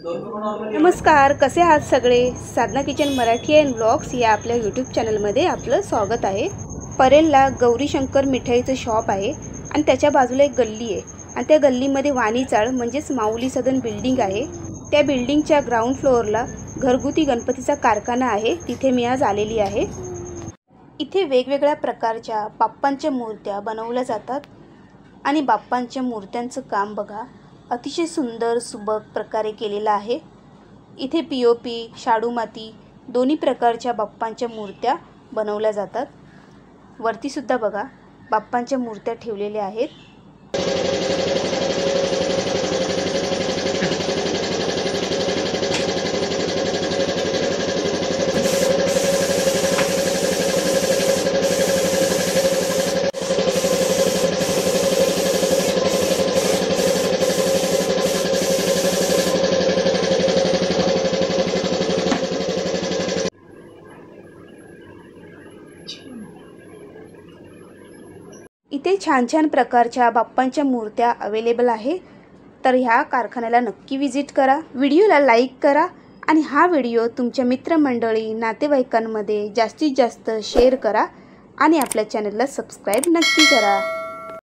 नमस्कार, कसे आहात सगळे। साधना किचन मराठी अँड ब्लॉग्स या आपल्या यूट्यूब चॅनलमध्ये आपलं स्वागत आहे। परेलला गौरी शंकर मिठाईचं शॉप आहे आणि त्याच्या बाजूला एक गल्ली आहे आणि त्या गल्लीमध्ये वाणीचाळ म्हणजेच माऊली सदन बिल्डिंग आहे। त्या बिल्डिंगच्या ग्राउंड फ्लोअरला घरगुती गणपतीचा कारखाना आहे, तिथे मी आज आलेली आहे। इथे वेगवेगळ्या प्रकारच्या बाप्पांच्या मूर्त्या बनवल्या जातात आणि बाप्पांच्या मूर्त्यांचं काम बघा, अतिशय सुंदर सुबक प्रकारे केलेला आहे। इथे पीओपी शाडू माती दोन्ही प्रकारच्या बाप्पांच्या मूर्त्या बनवल्या जातात। वरती सुद्धा बघा बाप्पांच्या मूर्त्या ठेवलेल्या आहेत। इथे छान छान प्रकारच्या बाप्पांच्या मूर्त्या अवेलेबल आहे, तर ह्या कारखान्याला नक्की विजिट करा। व्हिडिओला लाईक करा आणि हा व्हिडिओ तुमच्या मित्रमंडळी नातेवाईकांमध्ये जास्तीत जास्त शेअर करा आणि आपल्या चॅनलला सबस्क्राइब नक्की करा।